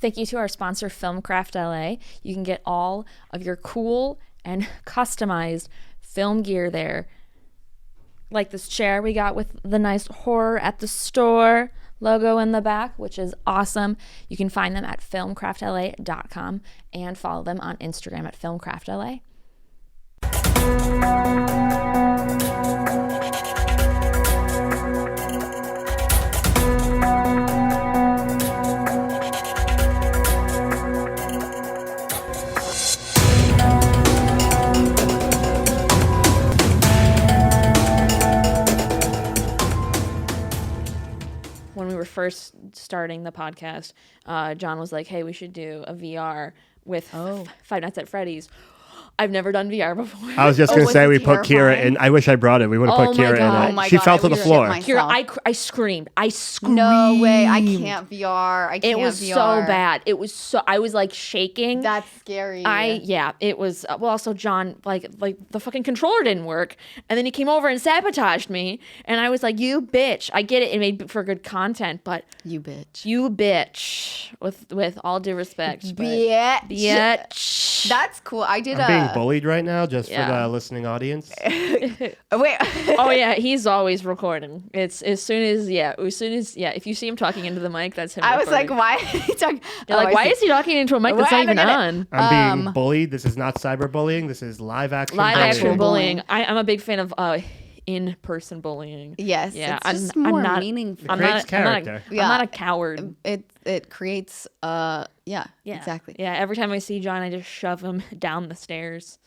Thank you to our sponsor, Filmcraft LA. You can get all of your cool and customized film gear there. Like this chair we got with the nice horror at the store logo in the back, which is awesome. You can find them at filmcraftla.com and follow them on Instagram at filmcraftla. When we were first starting the podcast, John was like, hey, we should do a VR with Five Nights at Freddy's. I've never done VR before. I was just going to say we put Kyra in. I wish I brought it. We would have put Kyra in it. She fell to the floor. Kyra, I screamed. I screamed. No way. I can't VR. I can't It was VR. so bad. It was so, I was like shaking. That's scary. It was, well, also John, like the fucking controller didn't work. And then he came over and sabotaged me. And I was like, you bitch. I get it. It made for good content, but. You bitch. You bitch. With all due respect. Bitch. That's cool. I did I'm being bullied right now just for the listening audience. Wait. Oh yeah, he's always recording. It's as soon as if you see him talking into the mic, that's him. I was recording. like, why is he talking? You're like, why is he talking into a mic that's not even on? I'm being bullied. This is not cyberbullying. This is live action bullying. I'm a big fan of in-person bullying. Yes, yeah, it's just more not, meaningful. It creates character. I'm not a coward. It creates exactly. Yeah, every time I see John, I just shove him down the stairs.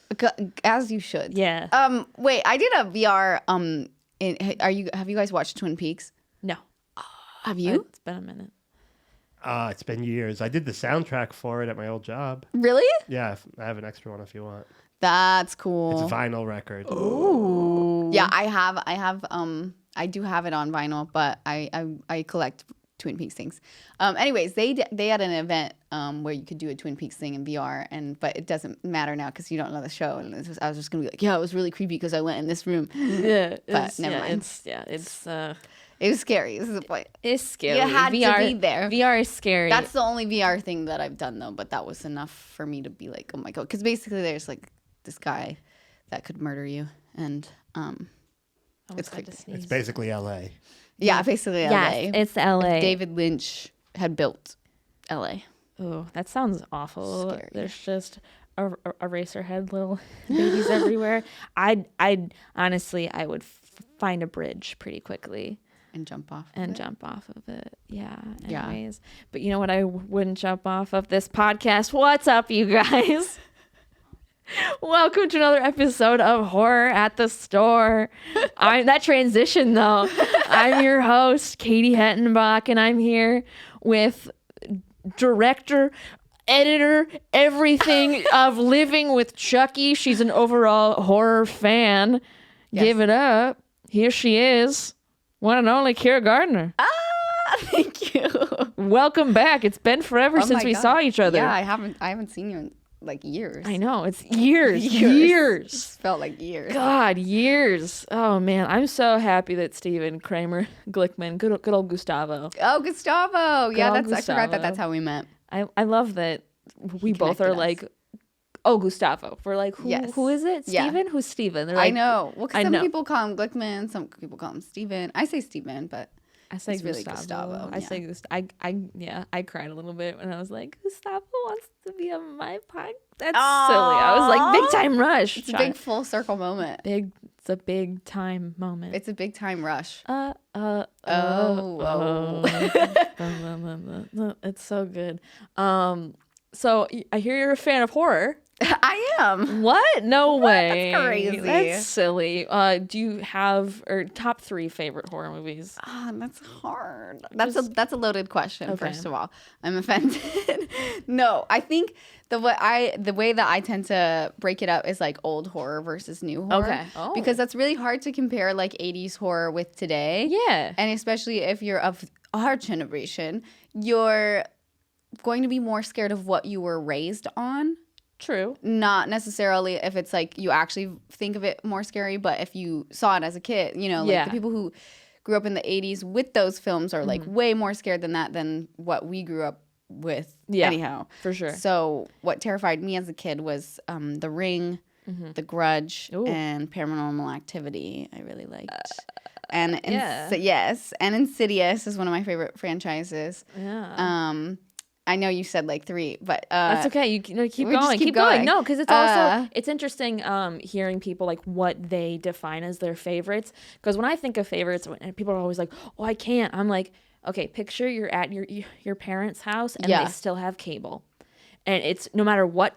As you should. Yeah. Wait, I did a VR. Have you guys watched Twin Peaks? No. Have you? It's been a minute. It's been years. I did the soundtrack for it at my old job. Really? Yeah, I have an extra one if you want. That's cool. It's a vinyl record. Ooh. Yeah, I have. I do have it on vinyl, but I collect Twin Peaks things. Anyways, they had an event where you could do a Twin Peaks thing in VR, but it doesn't matter now because you don't know the show. And I was just gonna be like, yeah, it was really creepy because I went in this room. Yeah, but never mind. It was scary. This is the point. It's scary. You had to be there. VR is scary. That's the only VR thing that I've done though, but that was enough for me to be like, oh my god, because basically there's like this guy that could murder you, and it's creepy. It's basically LA. Yeah, basically LA. Yes, it's LA. If David Lynch had built LA. Oh, that sounds awful. Scary. There's just Eraserhead little babies everywhere. I'd honestly, I would find a bridge pretty quickly and jump off of it. Yeah. Anyways, but you know what? I wouldn't jump off of this podcast. What's up, you guys? Welcome to another episode of Horror at the Store. I'm that transition though. I'm your host, Katie Hettenbach, and I'm here with director, editor, everything of Living with Chucky. She's an overall horror fan. Yes. Give it up. Here she is, one and only Kyra Gardner. Thank you. Welcome back. It's been forever since we saw each other. Yeah, I haven't seen you in like years. I know, it's years. It felt like years. God, years. Oh man, I'm so happy that Steven Kramer Glickman, good old Gustavo. Oh, Gustavo. Yeah, I forgot that's how we met. I love that we both are like, oh, Gustavo. We're like, who is it? Steven? Yeah. Who's Steven? They're like, I know. Well, some people call him Glickman, some people call him Steven. I say Steven, but I say Gustavo. Really Gustavo. I say Gustavo. I cried a little bit when I was like, Gustavo wants to be on my podcast. That's silly. I was like, big time rush. It's a big full circle moment. It's a big time moment. It's a big time rush. It's so good. So I hear you're a fan of horror. I am. What? No way. That's crazy. That's silly. Do you have top 3 favorite horror movies? That's hard. That's a loaded question. Okay. First of all, I'm offended. No, I think the way that I tend to break it up is like old horror versus new horror. Okay. Oh. Because that's really hard to compare like 80s horror with today. Yeah. And especially if you're of our generation, you're going to be more scared of what you were raised on. True. Not necessarily if it's like you actually think of it more scary, but if you saw it as a kid, like the people who grew up in the 80s with those films are like way more scared than what we grew up with. Yeah, anyhow, for sure. So what terrified me as a kid was The Ring, The Grudge, and Paranormal Activity. I really liked. And yes, and Insidious is one of my favorite franchises. Yeah. I know you said like 3, but that's okay. You keep going. Keep going. No, because it's also it's interesting hearing people like what they define as their favorites. Because when I think of favorites, and people are always like, "Oh, I can't." I'm like, okay, picture you're at your parents' house and they still have cable, and it's no matter what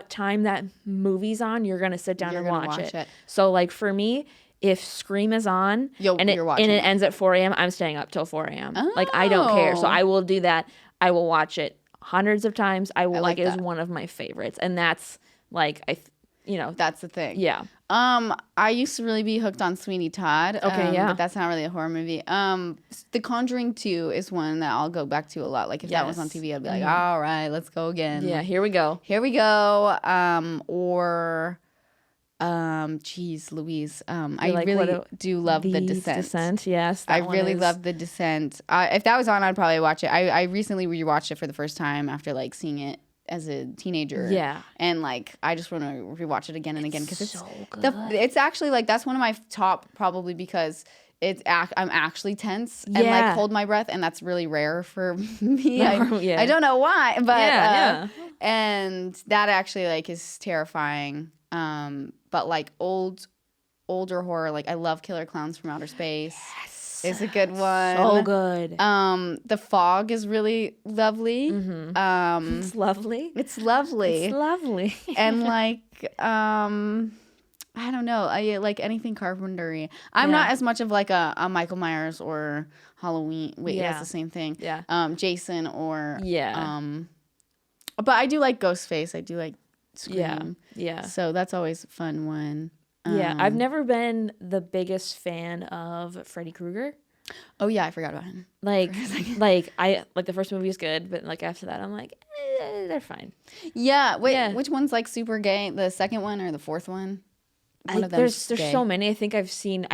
time that movie's on, you're gonna sit down and watch it. So like for me, if Scream is on and it ends at 4 a.m., I'm staying up till 4 a.m. Like I don't care. So I will do that. I will watch it hundreds of times. I like it is one of my favorites, and that's like that's the thing. Yeah. I used to really be hooked on Sweeney Todd. Okay, but that's not really a horror movie. The Conjuring 2 is one that I'll go back to a lot. Like if that was on TV, I'd be like, all right, let's go again. Yeah, here we go. Or geez Louise. I really do love The Descent. Yes, I really love The Descent. If that was on, I'd probably watch it. I recently rewatched it for the first time after like seeing it as a teenager. Yeah. And like I just want to rewatch it again and again because it's so good. It's actually like that's one of my top, probably because I'm actually tense and like hold my breath, and that's really rare for me. I don't know why, but and that actually like is terrifying. But like older horror, like I love Killer Clowns from Outer Space. Yes, it's a good one. So good. The Fog is really lovely. Mm-hmm. It's lovely. It's lovely. It's lovely. And like I don't know. I like anything Carpenter-y. I'm not as much of like a Michael Myers or Halloween. Wait, that's the same thing. Yeah. Jason or but I do like Ghostface. I do like Scream. Yeah. So that's always a fun one. I've never been the biggest fan of Freddy Krueger. Oh yeah, I forgot about him. Like the first movie is good, but like after that, I'm like, they're fine. Yeah. Wait, which one's like super gay? The second one or the fourth one? There's so many. I think I've seen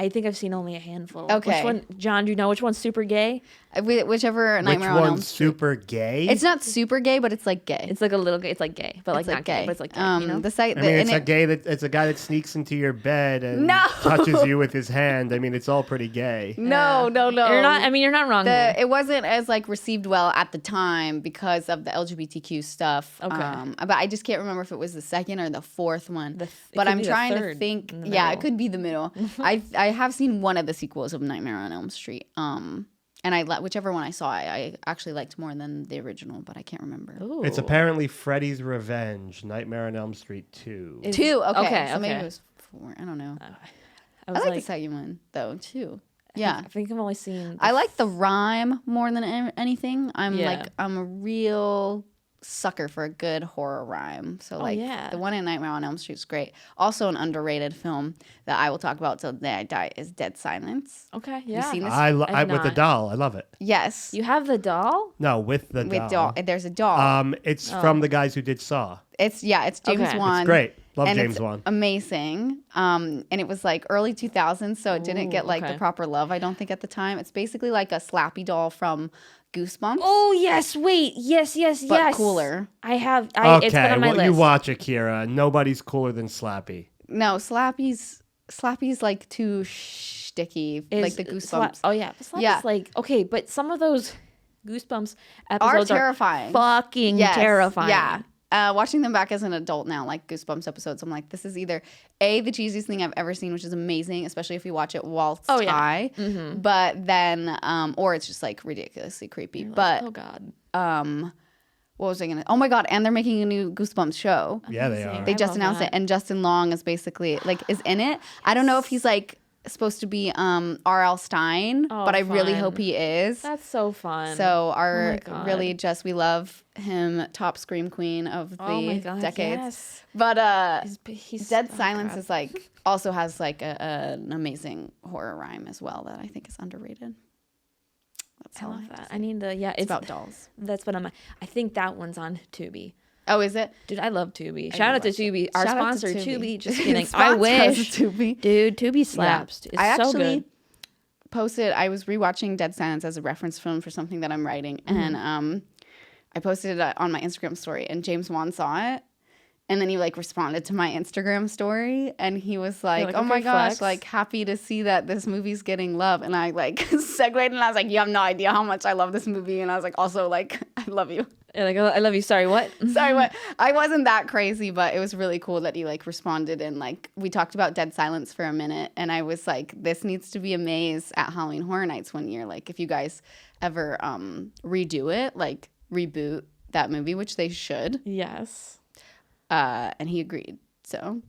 only a handful. Okay. Which one, John? Do you know which one's super gay? Whichever Nightmare on Elm Street. Super gay? It's not super gay, but it's like gay. It's like a little gay. It's like gay, but like not gay. But it's like gay. You know? It's a guy that sneaks into your bed and touches you with his hand. I mean, it's all pretty gay. No. You're not. I mean, you're not wrong. It wasn't as like received well at the time because of the LGBTQ stuff. Okay. But I just can't remember if it was the second or the fourth one. But I'm trying to think. Yeah, it could be the middle. I have seen one of the sequels of Nightmare on Elm Street. And whichever one I saw, I actually liked more than the original, but I can't remember. Ooh. It's apparently Freddy's Revenge, Nightmare on Elm Street 2. 2, okay. So maybe it was 4. I don't know. I like the second one though too. Yeah, I think I've only seen. I like the rhyme more than anything. I'm a real sucker for a good horror rhyme. So the one in Nightmare on Elm Street is great. Also an underrated film that I will talk about till the day I die is Dead Silence. Okay, yeah. You seen this? With the doll. I love it. Yes. You have the doll? No, with the doll. There's a doll. It's from the guys who did Saw. It's James Wan. It's great. Love and James it's Wan. Amazing. And it was like early 2000s, so it didn't get like the proper love, I don't think, at the time. It's basically like a Slappy doll from Goosebumps. Oh yes, wait, yes. But cooler. It's been on my list. You watch Akira. Nobody's cooler than Slappy. No, Slappy's like too sticky, like the Goosebumps. Slappy's like okay, but some of those Goosebumps episodes are terrifying. Fucking terrifying. Yeah. Watching them back as an adult now, like Goosebumps episodes, I'm like, this is either the cheesiest thing I've ever seen, which is amazing, especially if you watch it whilst high. Mm-hmm. But then, or it's just like ridiculously creepy. But oh god, what was I gonna? Oh my god! And they're making a new Goosebumps show. Yeah, they are. They just announced it, and Justin Long is basically is in it. I don't know if he's like supposed to be R.L. Stein, but I really hope he is. That's so fun. So we love him, top scream queen of the decades. Yes. But he's Dead Silence is like also has like an amazing horror rhyme as well that I think is underrated. I love that. I need to. Yeah, it's about dolls. That's what I think that one's on Tubi. Oh, is it? Dude, I love Tubi. Shout out to Tubi. Our sponsor, Tubi. Just kidding. I wish. Tubi. Dude, Tubi slaps. Yeah. It's I so actually good. Posted, I was rewatching Dead Silence as a reference film for something that I'm writing. Mm-hmm. And I posted it on my Instagram story, and James Wan saw it. And then he like responded to my Instagram story, and he was like, "Oh okay, my gosh, flex. like happy to see that this movie's getting love." And I like segued, and I was like, "You have no idea how much I love this movie." And I was like, "Also, like, I love you." Yeah, like, I love you. Sorry, what? Sorry, what? I wasn't that crazy, but it was really cool that he like responded, and like we talked about Dead Silence for a minute, and I was like, "This needs to be a maze at Halloween Horror Nights one year. Like, if you guys ever redo it, like reboot that movie, which they should." Yes. And he agreed. So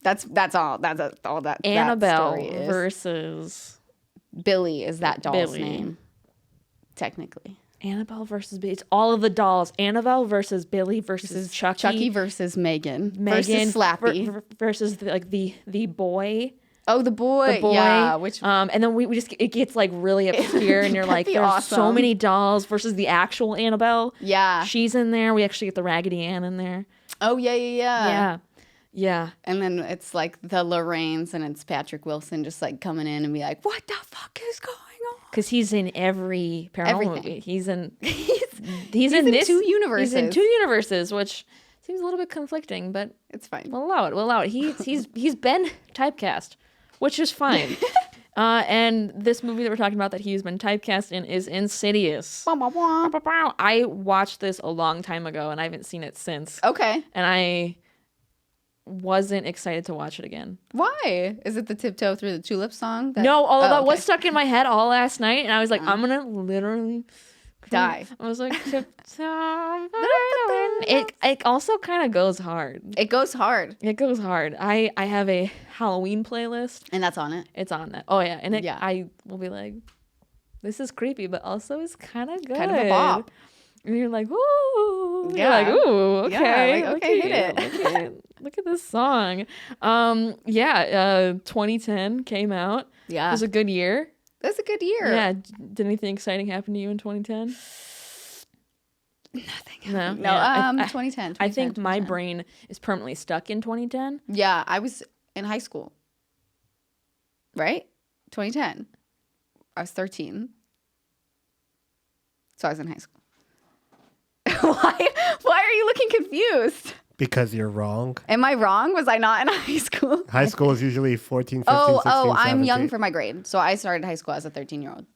that's all. That's all that Annabelle that story is. versus Billy is that doll's Billy. name, technically. Annabelle versus Billy. It's all of the dolls. Annabelle versus Billy versus Chucky. Chucky versus Megan Megan versus Slappy versus the boy. Oh, the boy. The boy. Yeah. Which and then we just it gets like really obscure, and you're like, be there's awesome. so many dolls versus the actual Annabelle. yeah. She's in there. We actually get the Raggedy Ann in there. Oh yeah. Yeah. And then it's like the Lorraines, and it's Patrick Wilson just like coming in and be like, "What the fuck is going on?" Because he's in every paranormal Everything. movie. He's in He's in in this 2 universes. He's in 2 universes, which seems a little bit conflicting, but It's fine. we'll allow it. We'll allow it. He's been typecast, which is fine. And this movie that we're talking about that he's been typecast in is Insidious. Wah, wah, wah. I watched this a long time ago, and I haven't seen it since. Okay. And I wasn't excited to watch it again. Why? Is it the Tiptoe Through the Tulip song? No, all of that was okay. stuck in my head all last night, and I was like, I'm gonna literally Die. I was like, tiptoe. It also kind of goes hard. It goes hard. It goes hard. I have a Halloween playlist. And that's on it. It's on that. Oh yeah, and Yeah. I will be like, this is creepy, but also it's kind of good. Kind of a bop. And you're like, ooh. Yeah. You're like, ooh, okay. Yeah, like, okay, hit it. Look at this song. 2010 came out. It Yeah. was a good year. That's a good year. Yeah. Did anything exciting happen to you in 2010? Nothing. No. No, Yeah. 2010. I think 2010, my 2010. brain is permanently stuck in 2010. Yeah, I was in high school. Right? 2010. I was 13. So I was in high school. Why are you looking confused? Because you're wrong. Am I wrong? Was I not in high school? High school is usually 14, 15, 16, I'm 17. young for my grade. So I started high school as a 13-year-old.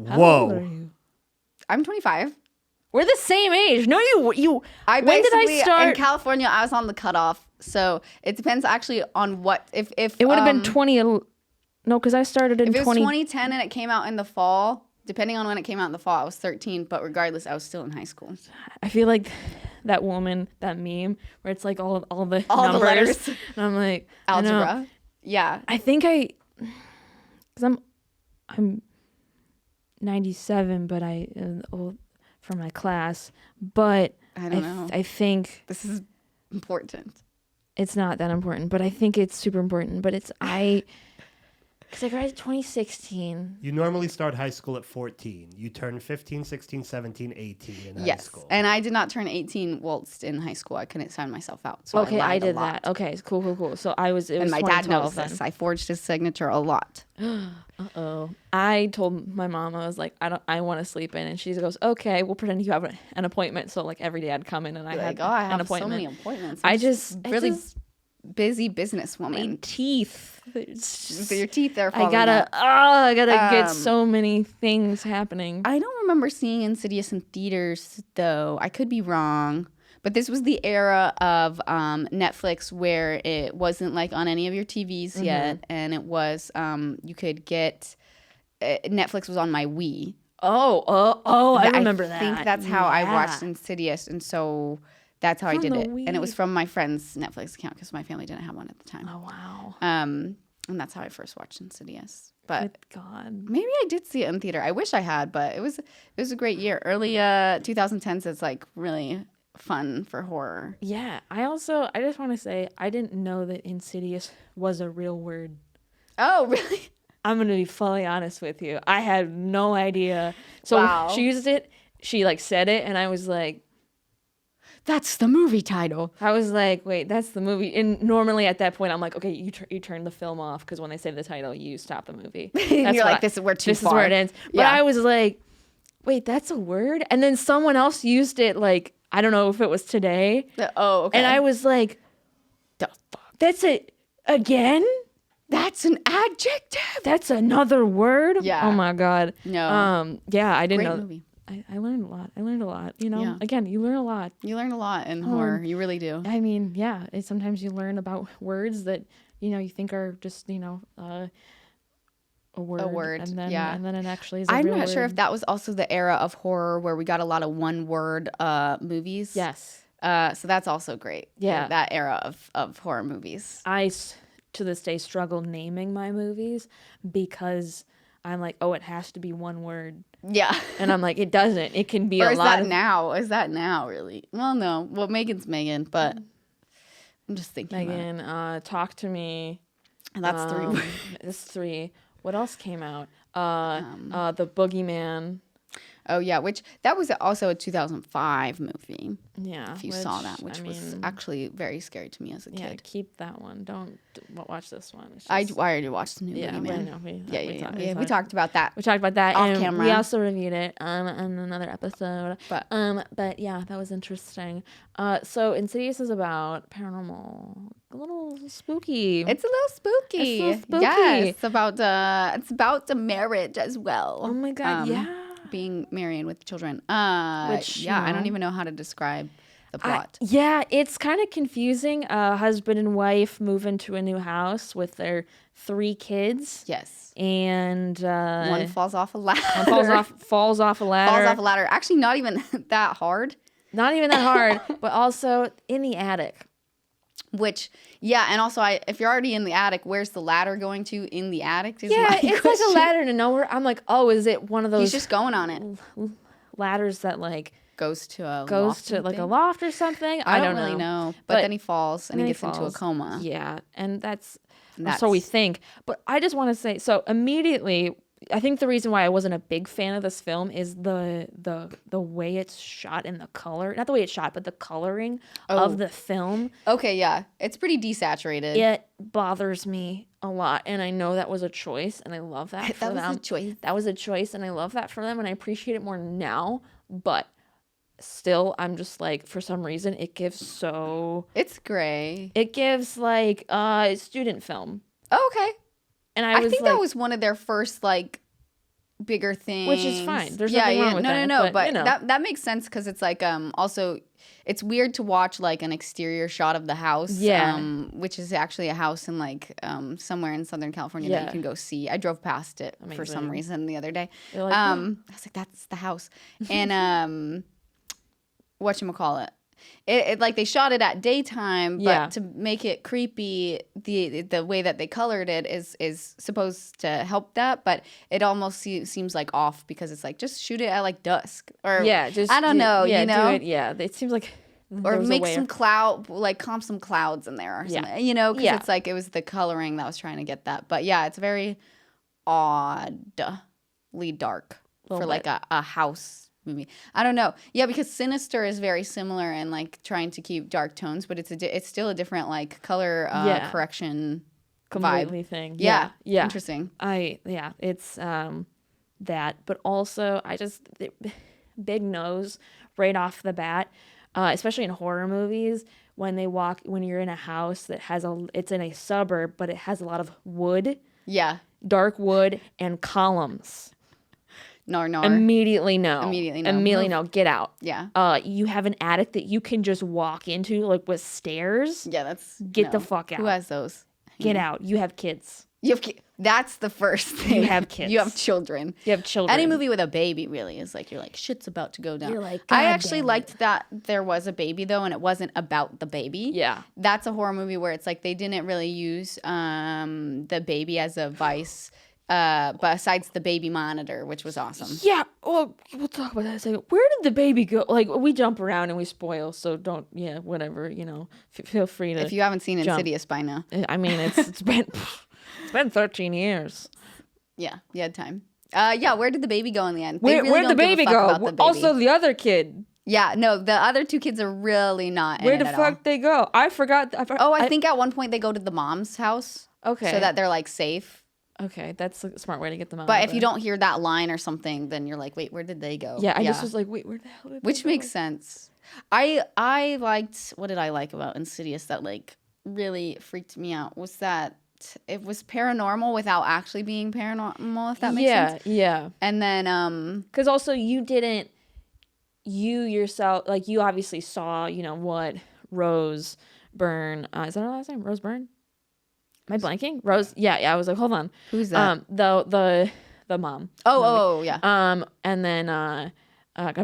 How old are Whoa. you? I'm 25. We're the same age. No, you. I when did I basically- start? in California? I was on the cutoff, so it depends actually on what if It would have been 20. No, because I started in if it was 20. 2010 and it came out in the fall. Depending on when it came out in the fall, I was 13. But regardless, I was still in high school. I feel like that woman, that meme, where it's like all the All numbers, the letters. and I'm like, I know. Algebra. Yeah. I think because I'm 97, but I old for my class, but I don't know. I think This is important. it's not that important, but I think it's super important. But because I graduated 2016. You normally start high school at 14. You turn 15, 16, 17, 18 in high Yes. school. And I did not turn 18 whilst in high school. I couldn't sign myself out. So Okay, I I lied a did lot. that. Okay, cool. So it was And my dad 2012 knows then. this. I forged his signature a lot. Uh-oh. I told my mom, I was like, I want to sleep in. And she goes, okay, we'll pretend you have an appointment. So like every day I'd come in and I Like, had I an have appointment. so many appointments. I I'm just really just, busy my businesswoman. teeth. So your teeth are I falling gotta out. get so many things happening. I don't remember seeing Insidious in theaters, though. I could be wrong. But this was the era of Netflix where it wasn't like on any of your TVs yet. And it was, you could get, Netflix was on my Wii. I remember that. I think that's how I Yeah. watched Insidious. And so that's how I From did the it. And it was Wii. from my friend's Netflix account because my family didn't have one at the time. Oh wow. And that's how I first watched Insidious. But Good God. maybe I did see it in theater. I wish I had, but it was a great year. Early 2010s is like really fun for horror. Yeah. I just want to say I didn't know that Insidious was a real word. Oh, really? I'm gonna be fully honest with you. I had no idea. So Wow. she used it. She like said it, and I was like, That's the movie title. wait, that's the movie. And normally at that point, I'm like, okay, you turn the film off because when they say the title, you stop the movie. That's You're what like, we're too this far. is where it ends. But Yeah. I was like, wait, that's a word? And then someone else used it, like, I don't know if it was today. Oh, okay. And I was like, the fuck? That's it again? That's an adjective. That's another word? Yeah. Oh my God. No. Yeah, I didn't Great know. movie. I learned a lot. You know, Yeah. again, you learn a lot. You learn a lot in horror. You really do. I mean, yeah, sometimes you learn about words that, you know, you think are just, you know, a word. And then it actually is a I'm real not sure word. if that was also the era of horror where we got a lot of one-word movies. Yes. So that's also great. Yeah. That era of horror movies. To this day, struggle naming my movies because I'm like, oh, it has to be one word. Yeah. And I'm like, it doesn't. It can be Or a is lot that of... now? Is that now, really? Well, no. Well, Megan's Megan, but I'm just thinking Megan, Talk to Me. And that's 3. It's 3. What else came out? The Boogeyman. Oh, yeah, which that was also a 2005 movie. Yeah. If you saw that, which was actually very scary to me as a kid. Yeah, keep that one. Don't watch this one. It's I just, already watched the new yeah, movie, man. We We talked about that. We talked about that. Off and camera. We also reviewed it on another episode. But yeah, that was interesting. So Insidious is about paranormal, a little spooky. It's a little spooky. Yes, it's about the marriage as well. Oh my God, yeah. Being married with children. Which, I don't even know how to describe the plot. Yeah, it's kind of confusing. Husband and wife move into a new house with their 3 kids. Yes. And one falls off a ladder. Falls off a ladder. Falls off a ladder. Actually, not even that hard. Not even that hard, but also in the attic. Which, yeah, and also, if you're already in the attic, where's the ladder going to in the attic? Yeah, it's like a ladder to nowhere. I'm like, oh, is it one of those? He's just going on it. Ladders that like goes to a loft or something. I don't really know. But then he falls and he gets into a coma. Yeah, and that's so we think. But I just want to say, so immediately, I think the reason why I wasn't a big fan of this film is the way it's shot and the color. Not the way it's shot, but the coloring of the film. Okay, yeah. It's pretty desaturated. It bothers me a lot. And I know that was a choice, and I love that for them. That was a choice. That was a choice, and I love that for them, and I appreciate it more now. But still, I'm just like, for some reason, it gives so... It's gray. It gives, like, student film. Oh, okay. And I think that was one of their first, like, bigger things. Which is fine. There's nothing wrong with that. No. But you know. that makes sense because it's, like, also... It's weird to watch, like, an exterior shot of the house. Yeah. Which is actually a house in, like, somewhere in Southern California that you can go see. I drove past it for some reason the other day. Like, I was like, that's the house. And, whatchamacallit? It like they shot it at daytime, but to make it creepy, the way that they colored it is supposed to help that, but it almost seems like off because it's like just shoot it at like dusk or just I don't know, you know, do it, it seems like or make some comp some clouds in there or something, you know, because it's like it was the coloring that was trying to get that, but yeah, it's very oddly dark for like a house movie. I don't know. Yeah, because Sinister is very similar and like trying to keep dark tones, but it's still a different like color correction completely vibe thing. Yeah. Interesting. It's that, but also big nose right off the bat, especially in horror movies when you're in a house that it's in a suburb, but it has a lot of wood. Yeah. Dark wood and columns. No. Immediately no. Get out. Yeah. You have an attic that you can just walk into, like with stairs. Yeah, get the fuck out. Who has those? Get out. You have kids. That's the first thing. You have kids. You have children. Any movie with a baby really is like, you're like, shit's about to go down. You're like, I actually liked that there was a baby though, and it wasn't about the baby. Yeah. That's a horror movie where it's like they didn't really use the baby as a vice. Besides the baby monitor, which was awesome. Yeah, well, we'll talk about that in a second. Where did the baby go? Like, we jump around and we spoil, so don't, whatever, feel free to. If you haven't seen Insidious by now. I mean, it's been 13 years. Yeah, you had time. Where did the baby go in the end? Where'd the baby go? Also, the other kid. Yeah, no, the other 2 kids are really not in it at all. Where the fuck they go? I forgot. I think at one point they go to the mom's house. Okay. So that they're like safe. Okay, that's a smart way to get them out. But if you don't hear that line or something, then you're like, wait, where did they go? Yeah, I just was like, wait, where the hell did Which they makes go? sense. I liked, what did I like about Insidious that like really freaked me out was that it was paranormal without actually being paranormal, if that makes sense. Yeah. And then because also you yourself, like you obviously saw, you know, what Rose Byrne, is that her last name? Rose Byrne? Am I blanking? Rose? Yeah, I was like, hold on. Who's that? The mom. Yeah. And then I'm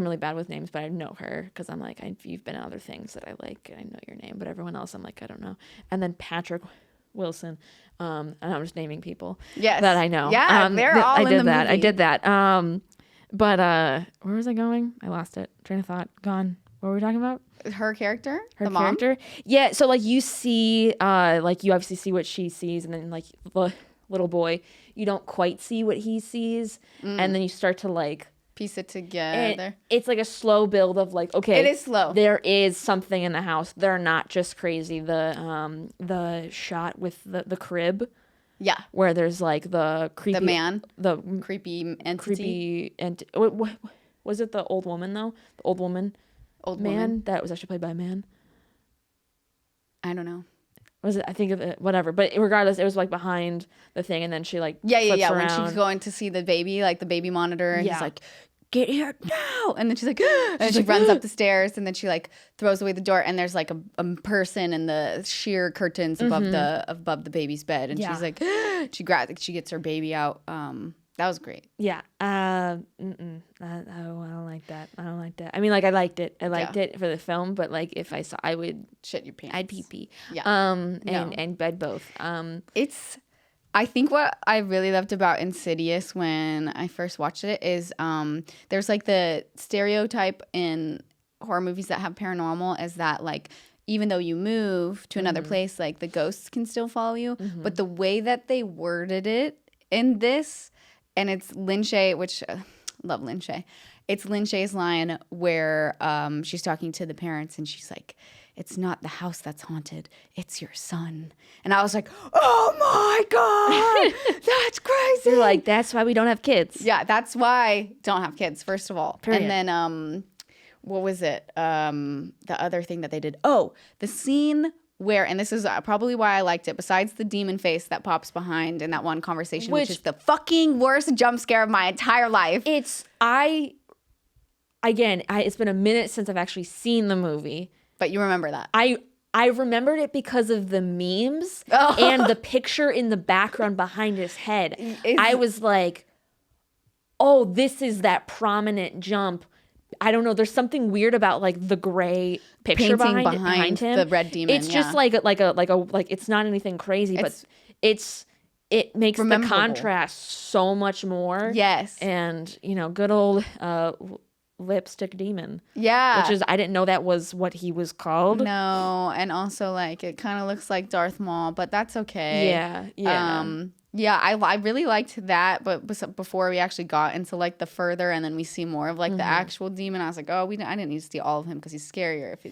really bad with names, but I know her because I'm like, you've been in other things that I like, and I know your name. But everyone else, I'm like, I don't know. And then Patrick Wilson. And I'm just naming people that I know. Yeah, they're all in the movie. I did that. But where was I going? I lost it. Train of thought. Gone. What were we talking about? Her character? Her the character? Mom? Yeah, so like you see, like you obviously see what she sees, and then like the little boy, you don't quite see what he sees, and then you start to like piece it together. It's like a slow build of like, okay, it is slow. There is something in the house. They're not just crazy. The shot with the crib. Yeah. Where there's like the creepy the creepy entity. Was it the old woman though? The old woman. Old man woman that was actually played by a man. I don't know. Was it? I think of it. Whatever. But regardless, it was like behind the thing, and then she like yeah. around. When she's going to see the baby, like the baby monitor, and he's like, "Get here now!" And then she's like, and she runs up the stairs, and then she like throws away the door, and there's like a person in the sheer curtains above the baby's bed, and she's like, she gets her baby out. That was great. Yeah. I don't like that. I mean, like I liked it. I liked it for the film, but like if I saw, I would shit your pants. I'd pee. Yeah. And I'd both. It's. I think what I really loved about Insidious when I first watched it is there's like the stereotype in horror movies that have paranormal is that like even though you move to another place, like the ghosts can still follow you. But the way that they worded it in this, and it's Lin Shaye, which love Lin Shaye. It's Lin Shaye's line where she's talking to the parents and she's like, "It's not the house that's haunted, it's your son." And I was like, "Oh my God, that's crazy." You're like, that's why we don't have kids. Yeah, that's why don't have kids, first of all. Period. And then what was it? The other thing that they did. Oh, the scene where, and this is probably why I liked it, besides the demon face that pops behind in that one conversation, which is the fucking worst jump scare of my entire life. It's been a minute since I've actually seen the movie. But you remember that. I remembered it because of the memes and the picture in the background behind his head. I was like, oh, this is that prominent jump. I don't know. There's something weird about like the gray picture behind him. The red demon. It's just like it's not anything crazy, but it makes the contrast so much more. Yes. And good old lipstick demon. Yeah. Which is, I didn't know that was what he was called. No. And also like it kind of looks like Darth Maul, but that's okay. Yeah. Yeah, I really liked that, but before we actually got into like the further, and then we see more of like the actual demon, I was like, oh, I didn't need to see all of him because he's scarier if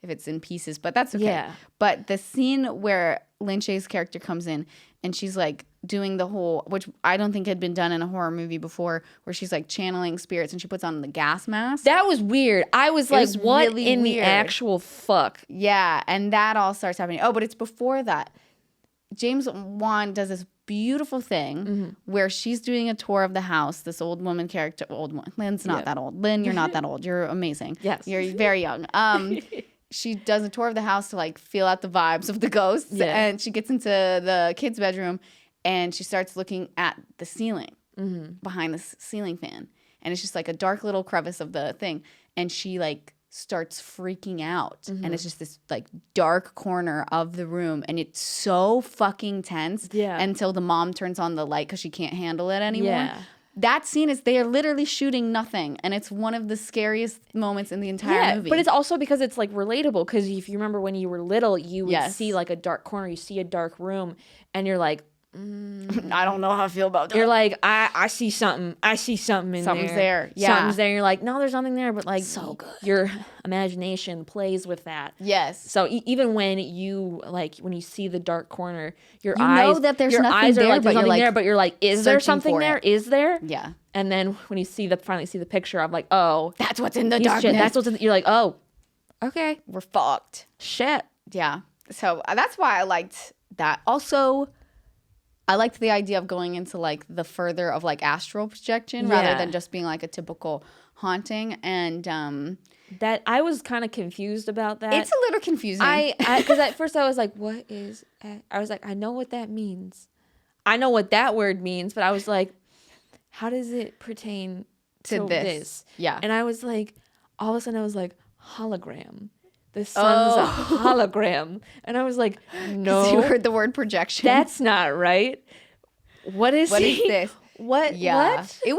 it's in pieces, but that's okay. Yeah. But the scene where Lin Shaye's character comes in and she's like doing the whole, which I don't think had been done in a horror movie before, where she's like channeling spirits and she puts on the gas mask. That was weird. I was like, what really in weird. The actual fuck? Yeah, and that all starts happening. Oh, but it's before that. James Wan does this beautiful thing where she's doing a tour of the house. This old woman character, Lynn's not that old. Lynn, you're not that old. You're amazing. Yes. You're very young. She does a tour of the house to like feel out the vibes of the ghosts. And she gets into the kid's bedroom and she starts looking at the ceiling behind the ceiling fan. And it's just like a dark little crevice of the thing. And she like starts freaking out, and it's just this like dark corner of the room, and it's so fucking tense until the mom turns on the light because she can't handle it anymore. That scene is, they are literally shooting nothing, and it's one of the scariest moments in the entire movie. But it's also because it's like relatable, because if you remember when you were little, you would see like a dark corner, you see a dark room, and you're like, I don't know how I feel about that. You're like, I see something. I see something in Something's there. there. Yeah. Something's there. You're like, no, there's nothing there. But like, So good. Your imagination plays with that. Yes. So even when you see the dark corner, you know that there's nothing eyes are there, like, but there's you're nothing like there. But you're like, is there searching something for there? it. Is there? Yeah. And then when you finally see the picture of like, oh, That's what's in the he's darkness. shit, that's what's in, you're like, oh, okay, We're fucked. shit. Yeah. So that's why I liked that. Also, I liked the idea of going into like the further of like astral projection rather Yeah. than just being like a typical haunting. And That I was kind of confused about that. it's a little confusing. Because at first I was like, what is? I was like, I know what that means. I know what that word means, but I was like, how does it pertain to this? Yeah. And I was like, all of a sudden I was like, hologram. The sun's a hologram. And I was like, no. You heard the word projection. That's not right. What is this? What? Yeah. What? It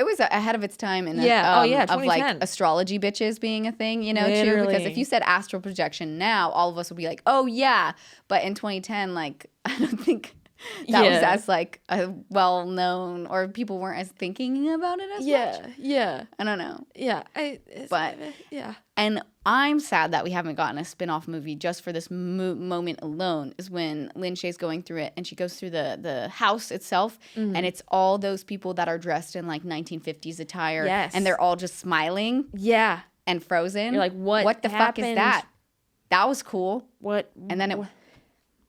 was ahead of its time in Yeah. of like 2010. astrology bitches being a thing, too. Because Literally. if you said astral projection now, all of us would be like, oh yeah. But in 2010, like I don't think that was as like a well known or people weren't as thinking about it as much. Yeah. I don't know. Yeah. But yeah. And I'm sad that we haven't gotten a spin-off movie just for this moment alone is when Lin Shaye's going through it and she goes through the house itself and it's all those people that are dressed in like 1950s attire and they're all just smiling and frozen. You're like, what the fuck is that? That was cool. What? And then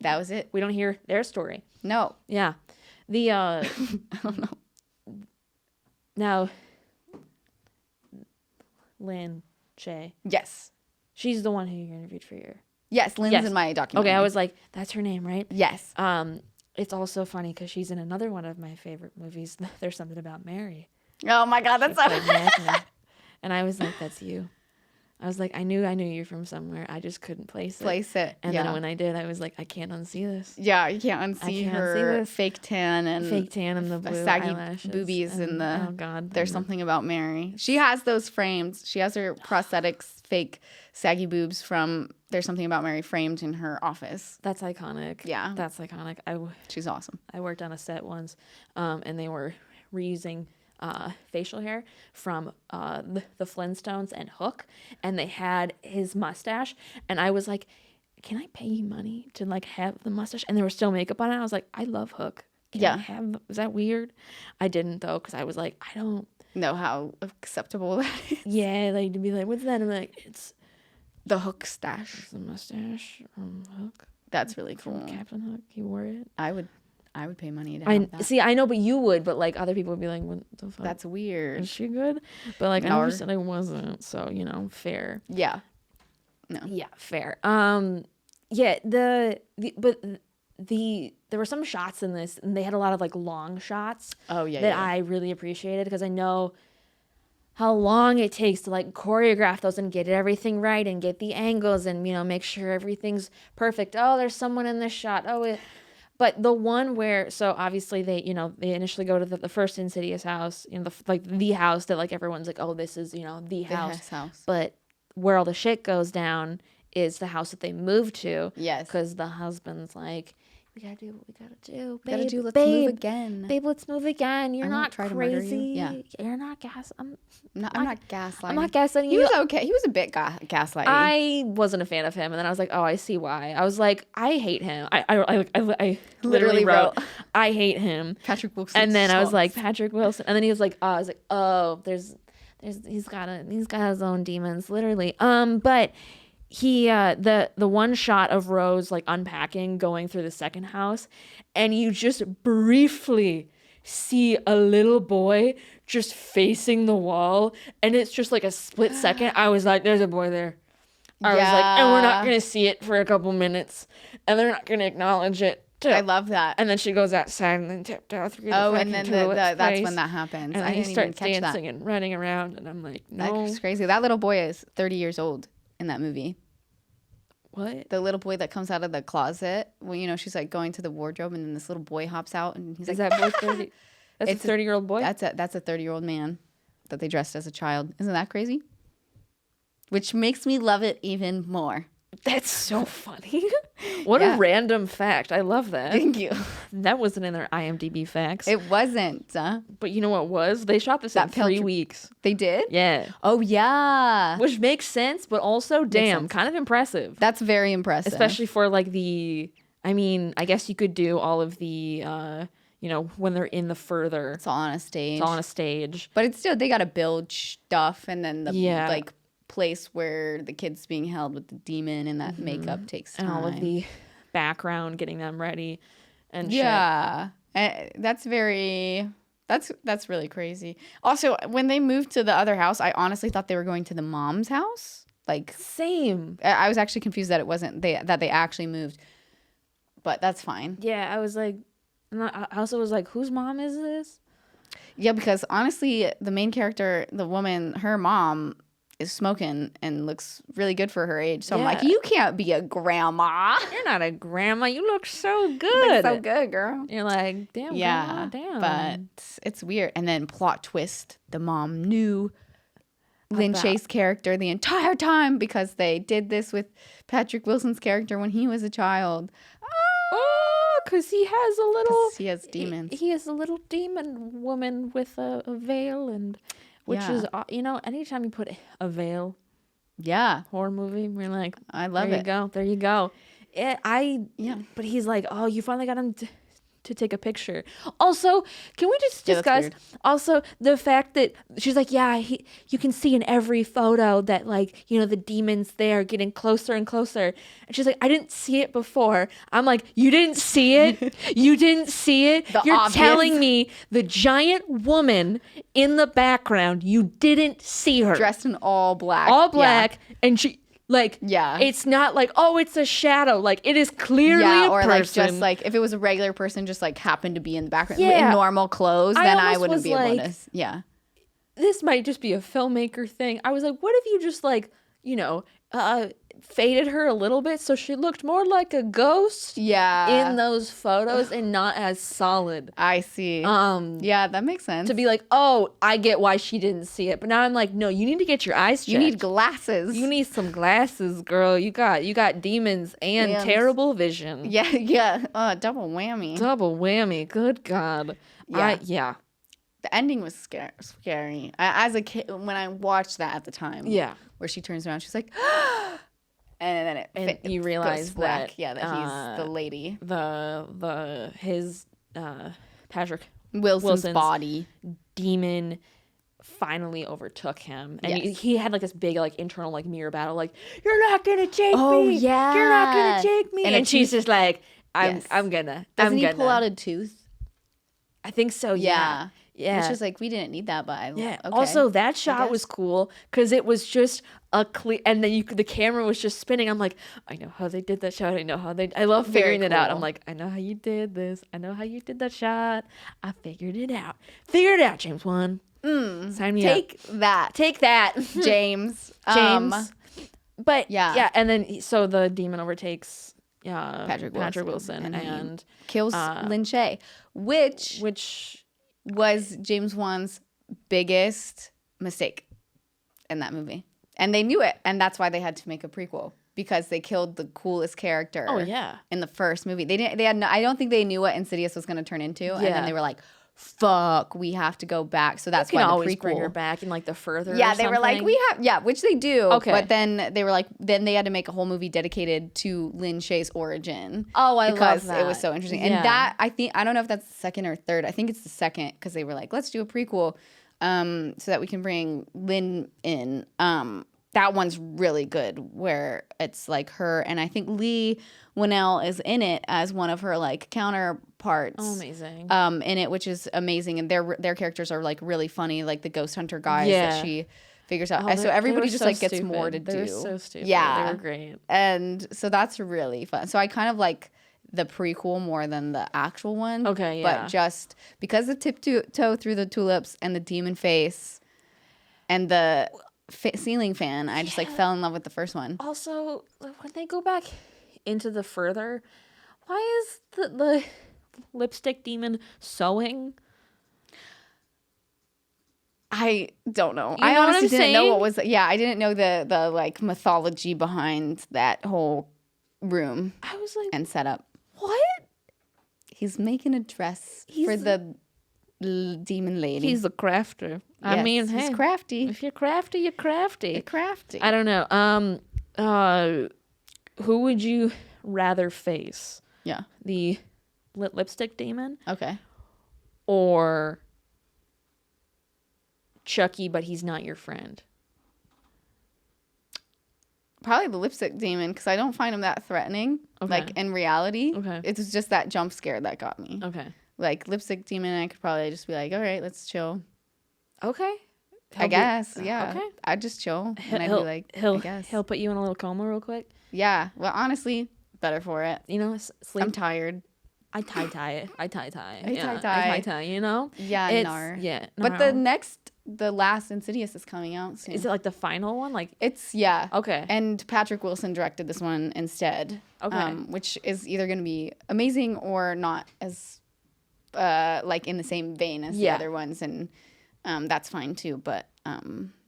that was it. We don't hear their story. No. Yeah. The I don't know. now Lin Shaye. Yes. She's the one who you interviewed for your. Yes, Lynn's in my documentary. Okay, I was like, that's her name, right? Yes. It's also funny because she's in another one of my favorite movies. There's Something About Mary. Oh my God, that's Played Magna. And I was like, that's you. I was like, I knew you from somewhere. I just couldn't place it. And then when I did, I was like, I can't unsee this. Yeah, you can't unsee her fake tan and the blue saggy eyelashes boobies and the. Oh God, There's Something About Mary. She has those framed. She has her prosthetics, fake saggy boobs from There's Something About Mary framed in her office. That's iconic. Yeah, that's iconic. She's awesome. I worked on a set once, and they were reusing facial hair from the Flintstones and Hook, and they had his mustache, and I was like, can I pay you money to like have the mustache? And there was still makeup on it. I was like, I love Hook. Is that weird? I didn't though, because I was like, I don't know how acceptable that is. Yeah, like to be like, what's that? I'm like, it's the Hook stash. It's the mustache from Hook. That's really cool. Captain Hook, he wore it. I would pay money to have that. See, I know, but you would, but like other people would be like, what the fuck? That's weird. Is she good? But like, No. I never said I wasn't, so fair. Yeah. No. Yeah, fair. Yeah, there were some shots in this, and they had a lot of like long shots. Oh yeah. That I really appreciated because I know how long it takes to like choreograph those and get everything right and get the angles and make sure everything's perfect. Oh, there's someone in this shot. But the one where, so obviously they initially go to the first Insidious house, the house that like everyone's like, oh, this is the house. But where all the shit goes down is the house that they moved to. Yes. Because the husband's like, we gotta do what we gotta do. Let's move again. Babe, let's move again. You're not crazy. Yeah. You're not gas. I'm not gaslighting. I'm not gaslighting He you. was okay. He was a bit gaslighting. I wasn't a fan of him, and then I was like, oh, I see why. I was like, I hate him. I literally wrote, I hate him. Patrick Wilson. And then I was like, Patrick Wilson. And then he was like, I was like, oh, he's got his own demons, literally. But he the one shot of Rose like unpacking, going through the second house, and you just briefly see a little boy just facing the wall, and it's just like a split second. I was like, there's a boy there. I was like, and we're not gonna see it for a couple minutes, and they're not gonna acknowledge it. I love that. And then she goes outside and then tiptoe through the and then that's when that happens. And I he didn't starts even catch dancing that. and running around, and I'm like, no. That's crazy. That little boy is 30 years old in that movie. What? The little boy that comes out of the closet when she's like going to the wardrobe, and then this little boy hops out, and he's Is like, that boy 30? That's It's a 30-year-old boy? That's a 30-year-old man that they dressed as a child. Isn't that crazy? Which makes me love it even more. That's so funny. What a random fact. I love that. Thank you. That wasn't in their IMDb facts. It wasn't. But you know what was? They shot this in 3 weeks. They did? Yeah. Oh, yeah. Which makes sense, but also, damn, kind of impressive. That's very impressive. Especially for like I mean, I guess you could do all of the, when they're in the further. It's all on a stage. It's all on a stage. But it's still, they got to build stuff, and then the like place where the kid's being held with the demon and that makeup takes time. And all of the background, getting them ready and shit. That's really crazy. Also, when they moved to the other house, I honestly thought they were going to the mom's house. Like, same. I was actually confused that it wasn't that they actually moved. But that's fine. Yeah, I was like, I also was like, whose mom is this? Yeah, because honestly, the main character, the woman, her mom is smoking and looks really good for her age. So I'm like, you can't be a grandma. You're not a grandma. You look so good. You look so good, girl. You're like, damn, grandma, damn. But it's weird. And then plot twist, the mom knew Lynn Shaye's character the entire time because they did this with Patrick Wilson's character when he was a child. Because he has demons. He is a little demon woman with a veil, and which is, anytime you put a veil, horror movie, we're like, I love it. There you go. But he's like, oh, you finally got him to take a picture. Also, can we just discuss also the fact that she's like, you can see in every photo that, like, the demon's there getting closer and closer, and she's like, I didn't see it before. I'm like, you didn't see it? You didn't see it? You're telling me the giant woman in the background, you didn't see her dressed in all black, and she, like, it's not like, oh, it's a shadow. Like, it is clearly a person. Like, just like, if it was a regular person just like happened to be in the background in normal clothes, then I wouldn't be able to. Yeah. This might just be a filmmaker thing. I was like, what if you just like, faded her a little bit so she looked more like a ghost in those photos and not as solid. I see. That makes sense. To be like, oh, I get why she didn't see it. But now I'm like, no, you need to get your eyes checked. You need glasses. You need some glasses, girl. You got demons and terrible vision. Yeah. Double whammy. Double whammy. Good God. Yeah. The ending was scary. As a kid, when I watched that at the time, where she turns around, she's like, and then you realize that he's the lady, his Patrick Wilson's body demon finally overtook him, and he had like this big like internal like mirror battle, like, you're not gonna take me, you're not gonna take me, and she's just like, I'm gonna. Doesn't he pull out a tooth? I think so. Yeah. It's just like, we didn't need that, but okay. Also, that shot was cool because it was just a clear, and then the camera was just spinning. I'm like, I know how they did that shot. I love figuring it out. I'm like, I know how you did this. I know how you did that shot. I figured it out. Figure it out, James Wan. Sign me up. Take that, James. But and then so the demon overtakes Patrick Wilson and kills Lynn Shaye, which was James Wan's biggest mistake in that movie. And they knew it, and that's why they had to make a prequel, because they killed the coolest character in the first movie. I don't think they knew what Insidious was going to turn into, and then they were like, fuck, we have to go back. So that's why the always prequel. Bring her back in like the further. Yeah, they were like, which they do. Okay, but then they were like, then they had to make a whole movie dedicated to Lynn Shaye's origin. Oh, I love that. Because it was so interesting. And that, I don't know if that's the second or third. I think it's the second, because they were like, let's do a prequel, so that we can bring Lynn in. That one's really good, where it's like her, and I think Lee Winnell is in it as one of her like counterparts. Oh, amazing. In it, which is amazing, and their characters are like really funny, like the ghost hunter guys that she figures out. So everybody just like gets more to do. They were so stupid. Yeah, they were great, and so that's really fun. So I kind of like the prequel more than the actual one. Okay, yeah. But just because the tiptoe through the tulips and the demon face and the ceiling fan, I just like fell in love with the first one. Also, when they go back into the further, why is the lipstick demon sewing? I don't know. You I know what honestly I'm didn't know saying? what was. Yeah, I didn't know the like mythology behind that whole room I was like, and setup. what? He's making a dress for the demon lady. He's a crafter. I Yes, mean, he's hey, crafty. if you're crafty, you're crafty. You're crafty. I don't know. Who would you rather face? Yeah. The lit lipstick demon Okay. or Chucky, but he's not your friend? Probably the lipstick demon, because I don't find him that threatening. Okay. Like in reality, Okay. it's just that jump scare that got me. Okay. Like lipstick demon, I could probably just be like, all right, let's chill. Okay. I guess, yeah. Okay. I'd just chill, and I'd be like, I guess. He'll put you in a little coma real quick. Yeah. Well, honestly, better for it. You know, sleep. I'm tired. I tie it. I tie. I Yeah, tie-tie. I tie. You know. Yeah, It's, nar. Yeah. But nar. the last Insidious is coming out soon. Is it like the final one? Like. It's, yeah. Okay. And Patrick Wilson directed this one instead. Okay. Which is either going to be amazing or not as, like, in the same vein as the other ones. And that's fine, too. But,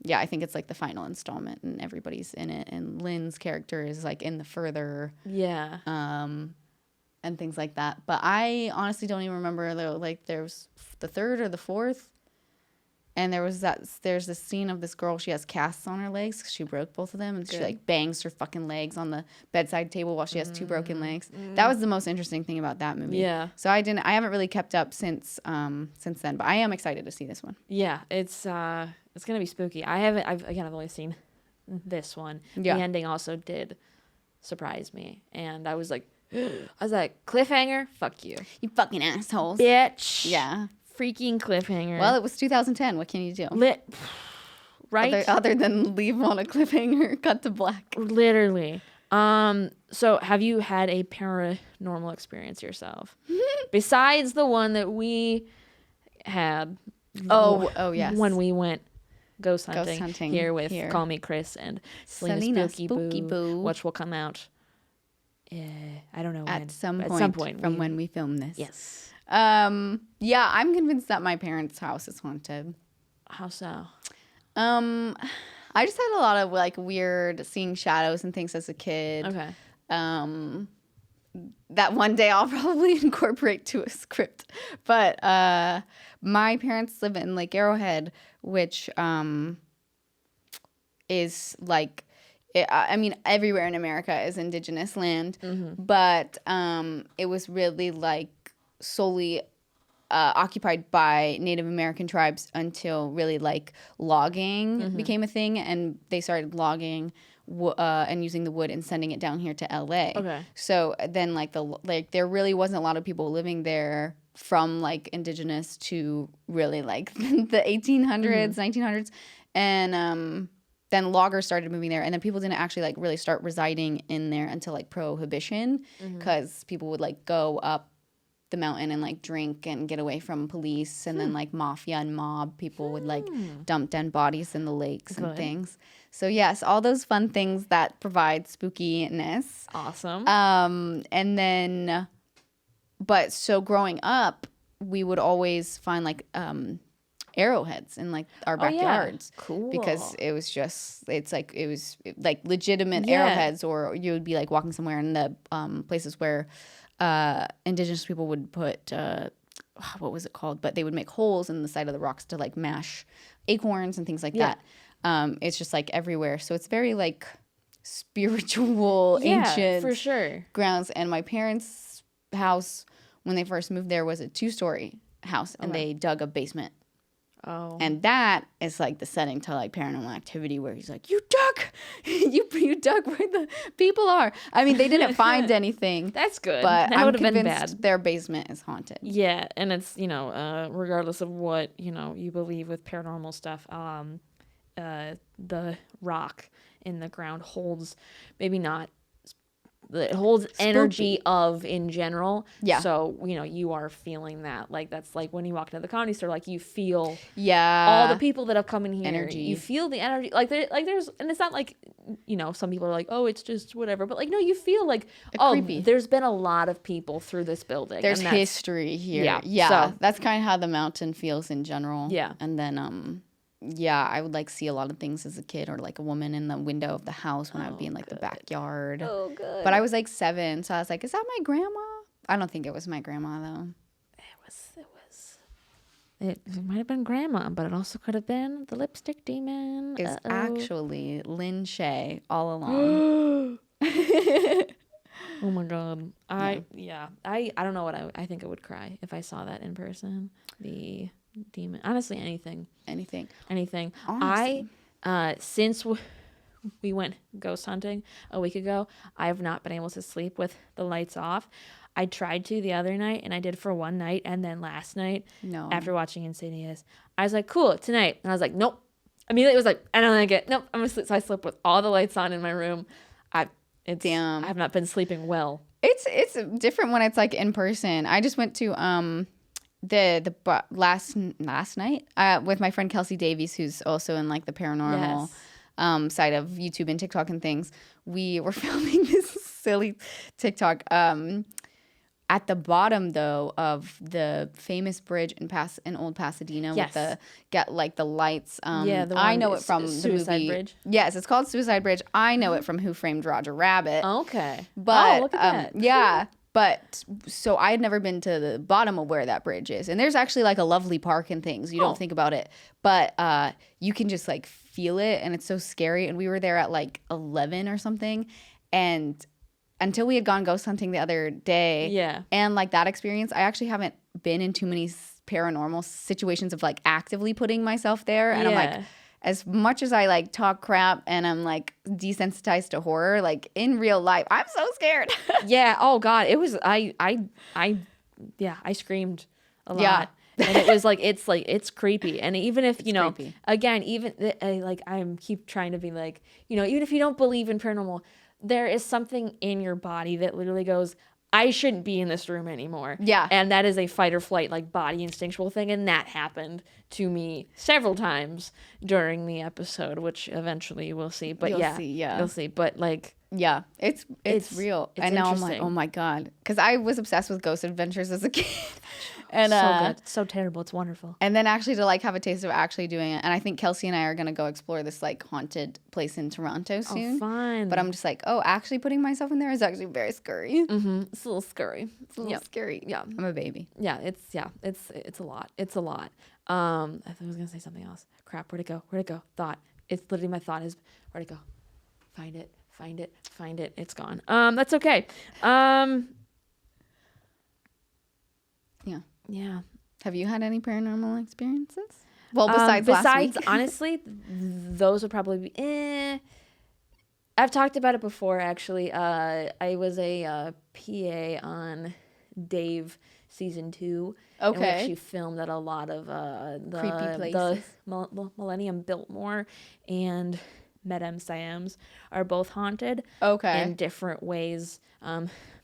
yeah, I think it's, like, the final installment, and everybody's in it. And Lynn's character is, like, in the further... Yeah. And things like that. But I honestly don't even remember, though. Like, there was the third or the fourth. And there's this scene of this girl, she has casts on her legs because she broke both of them. And she, like, bangs her fucking legs on the bedside table while she has two broken legs. That was the most interesting thing about that movie. Yeah. So I haven't really kept up since then. But I am excited to see this one. Yeah. It's gonna be spooky. I've only seen this one. Yeah. The ending also did surprise me. And I was like, cliffhanger? Fuck you. You fucking assholes. Bitch. Yeah. Freaking cliffhanger. Well, it was 2010. What can you do? Right? Other than leave on a cliffhanger, cut to black. Literally. So have you had a paranormal experience yourself? Besides the one that we had. Oh, yes. When we went ghost hunting here with Call Me Chris and Selena Spooky Boo, which will come out. I don't know when. At some point from when we film this. Yes. Yeah, I'm convinced that my parents' house is haunted. How so? I just had a lot of like weird seeing shadows and things as a kid. Okay. That one day I'll probably incorporate to a script. But my parents live in Lake Arrowhead, which is like, I mean, everywhere in America is indigenous land, but it was really like solely occupied by Native American tribes until really like logging became a thing, and they started logging and using the wood and sending it down here to LA. Okay. So then like there really wasn't a lot of people living there from like indigenous to really like the 1800s, 1900s, and then loggers started moving there, and then people didn't actually like really start residing in there until like Prohibition, because people would like go up the mountain and like drink and get away from police, and then like mafia and mob people would like dump dead bodies in the lakes and things. So yes, all those fun things that provide spookiness. Awesome. And then, but so growing up, we would always find like arrowheads in like our backyards. Cool. Because it was legitimate arrowheads, or you would be like walking somewhere in the places where indigenous people would put what was it called? But they would make holes in the side of the rocks to like mash acorns and things like that. It's just like everywhere. So it's very like spiritual, ancient for sure grounds. And my parents' house, when they first moved there, was a 2-story house, and they dug a basement. Oh. And that is like the setting to like Paranormal Activity, where he's like, you dug where the people are. I mean, they didn't find anything. That's good. But that I'm been bad. Their basement is haunted. Yeah, and it's, regardless of what, you believe with paranormal stuff, the rock in the ground holds, maybe not, it holds energy of in general. Yeah. So, you are feeling that. Like, that's like when you walk into the comedy store, like you feel all the people that have come in here. Energy. You feel the energy. Like there's, and it's not like, some people are like, oh, it's just whatever. But like, no, you feel like, creepy. There's been a lot of people through this building. There's history here. Yeah. So that's kind of how the mountain feels in general. Yeah. And then, yeah, I would like see a lot of things as a kid, or like a woman in the window of the house when I would be in like the backyard. Oh, good. But I was like 7, so I was like, is that my grandma? I don't think it was my grandma though. It might have been grandma, but it also could have been the lipstick demon. It's actually Lynn Shay all along. Oh my god. I don't know what I think I would cry if I saw that in person. The demon. Honestly, anything. Honestly. Since we went ghost hunting a week ago, I have not been able to sleep with the lights off. I tried to the other night, and I did for one night, and then last night, after watching Insidious, I was like, cool, tonight. And I was like, nope. Immediately it was like, I don't like it. Nope, I'm going to sleep. So I slept with all the lights on in my room. Damn. I have not been sleeping well. It's different when it's like in person. I just went to the last night with my friend Kelsey Davies, who's also in like the paranormal side of YouTube and TikTok and things. We were filming this silly TikTok at the bottom though of the famous bridge in Old Pasadena with the lights. The one, I know it from Suicide the movie. Bridge. Yes, it's called Suicide Bridge. I know it from Who Framed Roger Rabbit. Okay. But look at that. yeah. But so I had never been to the bottom of where that bridge is. And there's actually like a lovely park and things. You don't think about it. But you can just like feel it, and it's so scary. And we were there at like 11 or something. And until we had gone ghost hunting the other day. Yeah. And like that experience, I actually haven't been in too many paranormal situations of like actively putting myself there. And I'm like, as much as I like talk crap and I'm like desensitized to horror, like in real life, I'm so scared. Yeah. Oh God. It was, I screamed a lot. Yeah. And it was like, it's creepy. And even if, you know, creepy. again, even I'm keep trying to be like, you know, even if you don't believe in paranormal, there is something in your body that literally goes, I shouldn't be in this room anymore. Yeah. And that is a fight or flight, like body instinctual thing. And that happened to me several times during the episode, which eventually we'll see. But you'll see. But like, yeah, it's real. It's and now I'm like, oh my God. Because I was obsessed with Ghost Adventures as a kid. And so good. It's so terrible. It's wonderful. And then actually to like have a taste of actually doing it. And I think Kelsey and I are going to go explore this like haunted place in Toronto soon. Oh, fun. But I'm just like, actually putting myself in there is actually very scary. Mm-hmm. It's a little scary. It's a little scary. Yeah. I'm a baby. Yeah, it's a lot. It's a lot. I was gonna say something else. Crap, where'd it go? Thought. It's literally my thought is where'd it go? Find it. It's gone. That's okay. Yeah. Have you had any paranormal experiences? Well, besides last week. Honestly, those would probably be I've talked about it before, actually. I was a PA on Dave season 2. Okay. In which she filmed at a lot of creepy places. The Millennium Biltmore and Madame Siam's are both haunted. Okay. In different ways.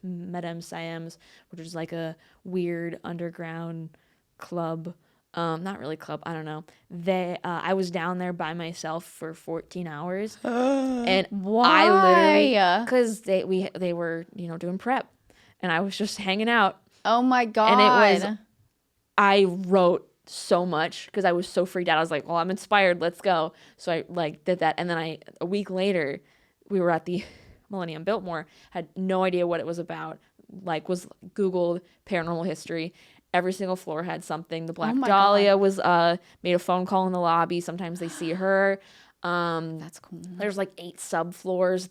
Madame Siam's, which is like a weird underground club. Not really club, I don't know. I was down there by myself for 14 hours. And why? I literally, because they were, you know, doing prep, and I was just hanging out. Oh my God. And I wrote so much because I was so freaked out. I was like, well, I'm inspired, let's go. So I like did that, and then a week later we were at the Millennium Biltmore, had no idea what it was about, like was Googled paranormal history. Every single floor had something. The Black Dahlia was made a phone call in the lobby. Sometimes they see her. That's cool. There's like 8 subfloors.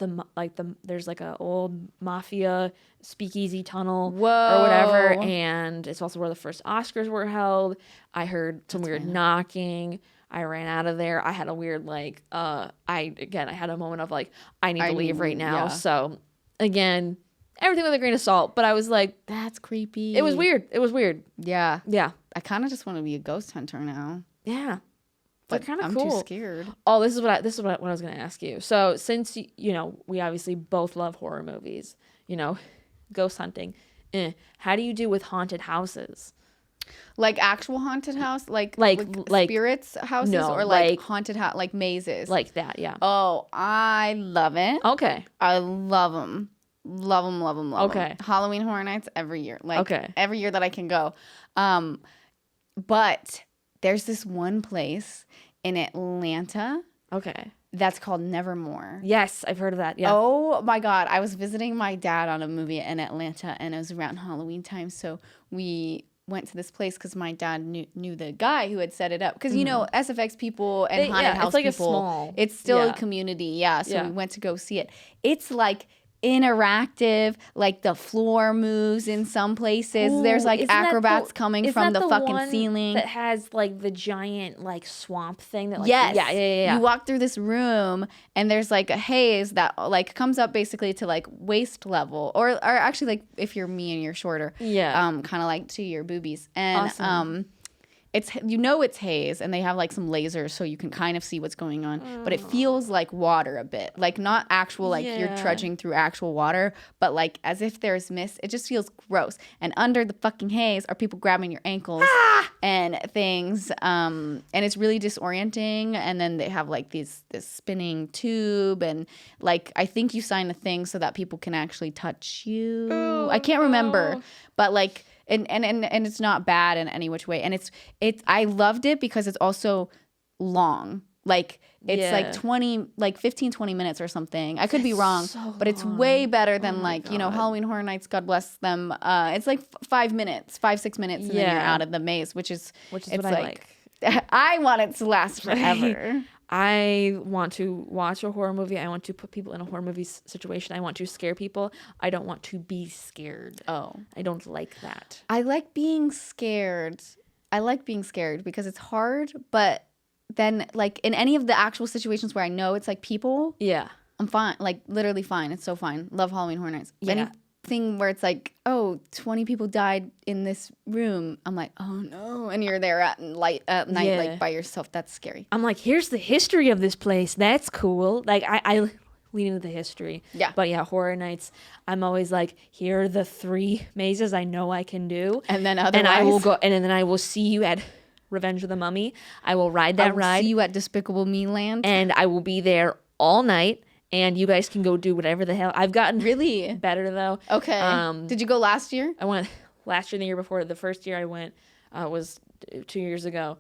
There's like a old mafia speakeasy tunnel or whatever, and it's also where the first Oscars were held. I heard some weird knocking. I ran out of there. I had a weird I had a moment of like, I need to leave right now. Yeah. So again, everything with a grain of salt, but I was like, that's creepy. It was weird. Yeah. Yeah. I kind of just want to be a ghost hunter now. Yeah. But kind of I'm cool. too scared. Oh, this is what I was going to ask you. So since, you know, we obviously both love horror movies, you know, ghost hunting, how do you do with haunted houses? Like actual haunted house? Like spirits houses? No, or like haunted house, like mazes? Like that, yeah. Oh, I love it. Okay. I love them. Love them. Okay. Halloween Horror Nights every year. Like every year that I can go. But there's this one place in Atlanta. Okay. That's called Nevermore. Yes, I've heard of that. Yeah. Oh my God. I was visiting my dad on a movie in Atlanta, and it was around Halloween time. So we went to this place because my dad knew the guy who had set it up. Because, you know, SFX people and haunted house it's like people, it's still a community. Yeah. So we went to go see it. It's like interactive, like the floor moves in some places. Ooh, there's like acrobats coming from the fucking one ceiling that has like the giant like swamp thing that like yeah. You walk through this room and there's like a haze that like comes up basically to like waist level or actually like if you're me and you're shorter kind of like to your boobies and awesome. It's it's haze and they have like some lasers so you can kind of see what's going on, but it feels like water a bit, like not actual like you're trudging through actual water, but like as if there's mist. It just feels gross. And under the fucking haze are people grabbing your ankles and things, and it's really disorienting. And then they have like this spinning tube, and like I think you sign a thing so that people can actually touch you. I can't remember, but like. And it's not bad in any which way. And it's I loved it because it's also long. Like it's like 15, 20 minutes or something. I could be wrong, but it's way better than Halloween Horror Nights, God bless them. It's like 5 minutes, 5-6 minutes, and then you're out of the maze, which is what I like. I want it to last forever. I want to watch a horror movie. I want to put people in a horror movie situation. I want to scare people. I don't want to be scared. Oh. I don't like that. I like being scared. Because it's hard, but then like in any of the actual situations where I know it's like people, I'm fine. Like literally fine. It's so fine. Love Halloween Horror Nights. Yeah. Anything where it's like, 20 people died in this room. I'm like, oh no. And you're there at night like by yourself. That's scary. I'm like, here's the history of this place. That's cool. Like I lean into the history. Yeah. But yeah, Horror Nights, I'm always like, here are the 3 mazes I know I can do. And then otherwise. And I will go, and then I will see you at Revenge of the Mummy. I will ride that ride. See you at Despicable Me Land. And I will be there all night. And you guys can go do whatever the hell. I've gotten really better though. Okay. Did you go last year? I went last year and the year before. The first year I went was 2 years ago.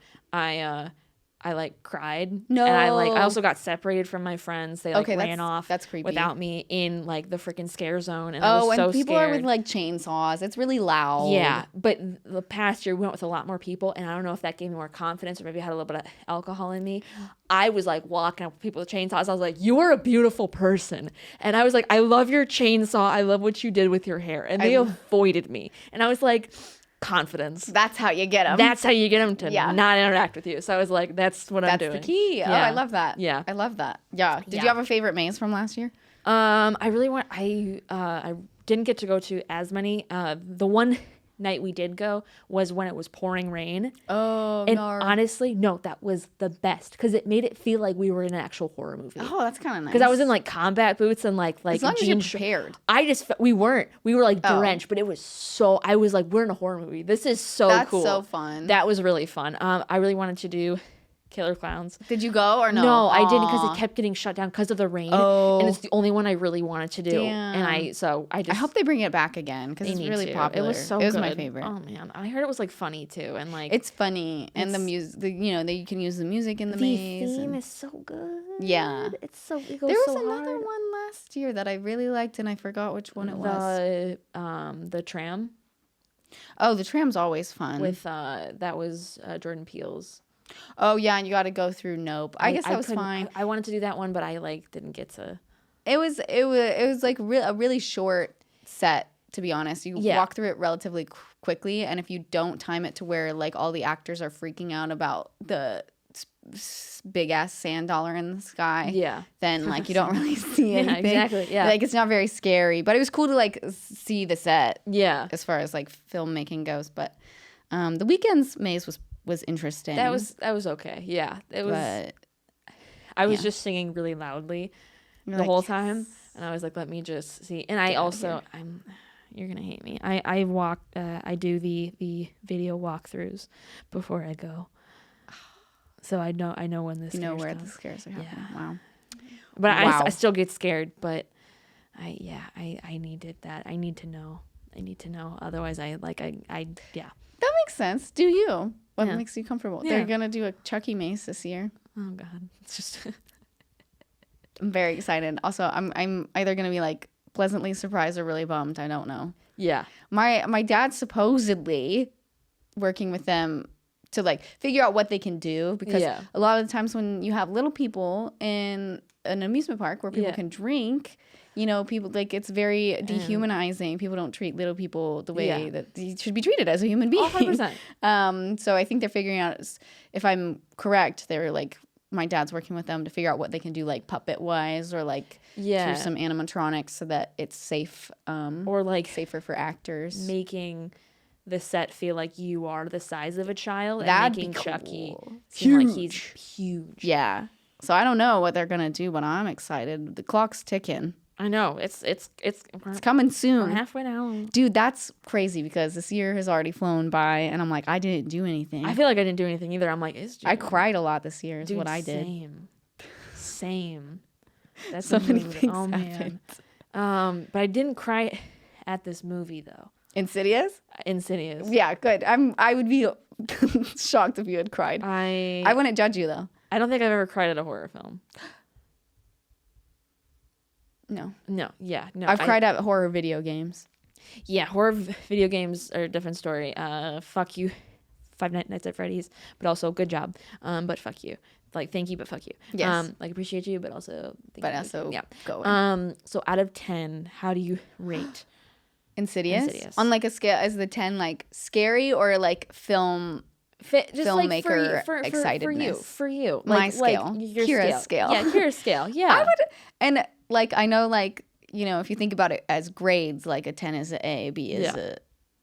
I like cried. No. And I also got separated from my friends. They ran off. That's creepy. Without me in like the freaking scare zone. And I was so and people scared. are with like chainsaws. It's really loud. Yeah. But the past year we went with a lot more people, and I don't know if that gave me more confidence or maybe I had a little bit of alcohol in me. I was like walking up with people with chainsaws. I was like, you are a beautiful person. And I was like, I love your chainsaw. I love what you did with your hair. And they avoided me. And I was like, confidence. That's how you get them. That's how you get them to not interact with you. So I was like, that's what I'm doing. That's the key. Yeah. Oh, I love that. Yeah. I love that. Yeah. Did you have a favorite maze from last year? I really want, I didn't get to go to as many. The one night we did go was when it was pouring rain. Oh, and honestly, no, that was the best because it made it feel like we were in an actual horror movie. Oh, that's kind of nice. Because I was in like combat boots and like as long as you're prepared. We were like drenched, but it was so. I was like, we're in a horror movie. This is so cool. That's so fun. That was really fun. I really wanted to do Killer Clowns. Did you go or no? No, I didn't because it kept getting shut down because of the rain. Oh. And it's the only one I really wanted to do. Damn. And I hope they bring it back again because it's really popular. It was so good. It was my favorite. Oh man, I heard it was like funny too, and like it's funny, and the music. You can use the music in the maze. The theme is so good. Yeah, it's so. It goes there was so another hard. one last year that I really liked, and I forgot which one it was. The tram. Oh, the tram's always fun. With that was Jordan Peele's. Oh yeah, and you got to go through Nope. I guess that was fine. I wanted to do that one, but I like didn't get to. It was like a really short set, to be honest. You walk through it relatively quickly, and if you don't time it to where like all the actors are freaking out about the big ass sand dollar in the sky, then like you don't really see anything. Exactly. Yeah, like it's not very scary, but it was cool to like see the set. Yeah, as far as like filmmaking goes, but the Weeknd's maze was interesting. That was okay. Yeah, it was. But, I was just singing really loudly the whole time, and I was like, "Let me just see." And I also, you're gonna hate me. I do the video walkthroughs before I go, so I know when this. You know where the scares are happening. Yeah. Wow. But I still get scared. But I needed that. I need to know. Otherwise, That makes sense. Do you? What Yeah. makes you comfortable? Yeah. They're gonna do a Chucky mace this year. Oh God, it's just I'm very excited. Also, I'm either gonna be like pleasantly surprised or really bummed. I don't know. yeah. My dad's supposedly working with them to like figure out what they can do, because Yeah. a lot of the times when you have little people in an amusement park where people Yeah. can drink, you know, people like it's very dehumanizing. People don't treat little people the way Yeah. that they should be treated as a human being. 100%. So I think they're figuring out, if I'm correct, they're like, my dad's working with them to figure out what they can do, like puppet wise, or like Yeah. through some animatronics, so that it's safe, Or like safer for actors. making the set feel like you are the size of a child, That'd and be making Chucky cool. seem like he's huge. Yeah. So I don't know what they're gonna do, but I'm excited. The clock's ticking. I know. It's It's coming we're soon. halfway down. Dude, that's crazy because this year has already flown by, and I'm like, I didn't do anything. I feel like I didn't do anything either. I'm like, it's I cried a lot this year. Is dude, what I did. Same. That's So the many mood. things Oh happened. man. But I didn't cry at this movie though. Insidious? Insidious. Yeah, good. I would be shocked if you had cried. I wouldn't judge you though. I don't think I've ever cried at a horror film. No. No. Yeah. No. I've cried at horror video games. Yeah, horror video games are a different story. Fuck you, Five Nights at Freddy's, but also good job. But fuck you. Like, thank you, but fuck you. Yes. Like, appreciate you, but also thank But you. also yeah. go. So out of 10, how do you rate? Insidious? On like a scale, is the 10 like scary or like film? Just Filmmaker like for excitedness. For you. My scale. Like your Kira's scale. Yeah, Kira's scale. Yeah. I would, and like I know, like, you know, if you think about it as grades, like a 10 is an A, B is a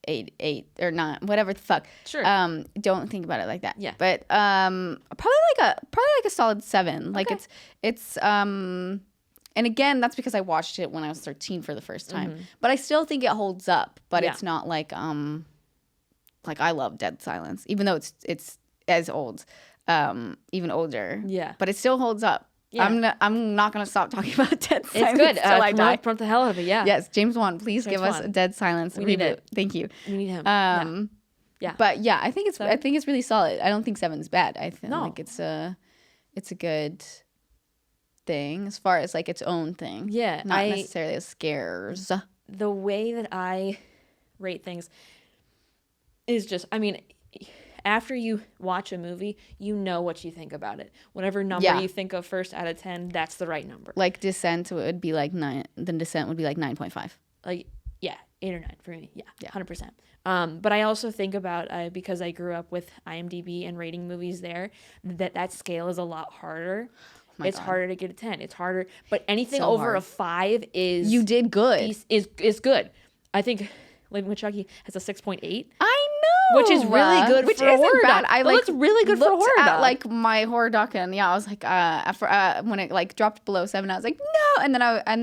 8 or 9, whatever the fuck. Sure. Don't think about it like that. Yeah. But probably like a solid 7. Like it's and again, that's because I watched it when I was 13 for the first time. But I still think it holds up. But it's not like I love Dead Silence, even though it's as old, even older. Yeah. But it still holds up. Yeah. I'm not gonna stop talking about Dead Silence It's good. till I die. Promote the hell out of it. Yeah. Yes, James Wan, please give us a Dead Silence We need reboot. it. Thank you. We need him. Yeah. But yeah, I think it's really solid. I don't think 7's bad. I think No. like it's a good thing as far as like its own thing. Yeah, Not necessarily as scares. The way that I rate things is just, I mean, after you watch a movie, you know what you think about it. Whatever number you think of first out of 10, that's the right number. Like Descent would be like 9. The Descent would be like 9.5. Like, yeah, 8 or 9 for me. Yeah. 100%. But I also think about, because I grew up with IMDb and rating movies there, that scale is a lot harder. It's harder to get a 10. It's harder. But anything So over hard. a 5 is... You did good. Is good. I think Living with Chucky has a 6.8. I know. Which is really good Which for a isn't horror bad. doc. I It like looks really good for a looked horror at doc. like my horror doc, and I was like, when it like dropped below 7, I was like, no. And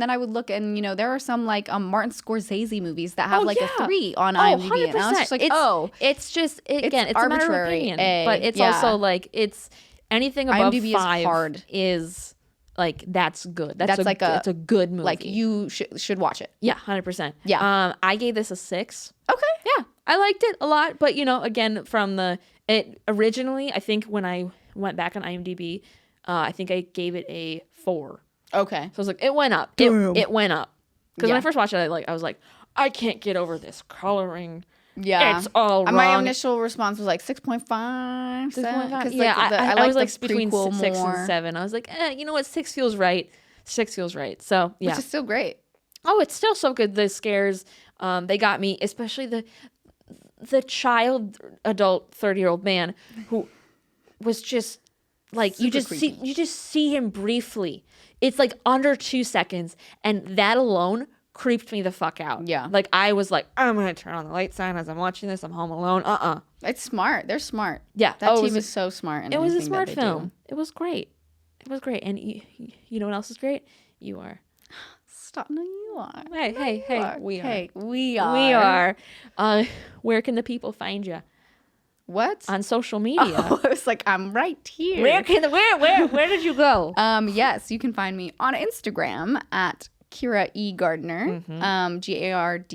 then I would look, and you know, there are some like Martin Scorsese movies that have a 3 on IMDb, and I was just like, it's just again, it's a matter of arbitrary opinion, but it's also like it's anything above IMDb 5 is hard. Is like that's good. That's like it's a good movie. like you should watch it. Yeah, 100%. Yeah. I gave this a 6. Okay. Yeah, I liked it a lot, but you know, again, it originally, I think when I went back on IMDb, I think I gave it a 4. Okay. So I was like, it went up. It went up. Because when I first watched it, I was like, I can't get over this coloring. Yeah. It's all wrong. My initial response was like 6.5. 6.5. Yeah, I was like between 6 more. and 7. I was like, you know what? 6 feels right. 6 feels right. So, yeah. Which is still great. Oh, it's still so good. The scares, they got me, especially the child, adult, 30-year-old man who was just like, you just see him briefly. It's like under 2 seconds, and that alone creeped me the fuck out. Yeah. Like, I was like, I'm gonna turn on the light sign as I'm watching this. I'm home alone. It's smart. They're smart. Yeah. That team is so smart. In it was a everything that smart they film. do. It was great. It was great. And you know what else is great? You are. Stop. No, you are. Hey, we are. Hey, we are. We are. Where can the people find you? What? On social media. Oh, I was like, I'm right here. Where did you go? Yes, you can find me on Instagram at Kyra E. Gardner, Gardner.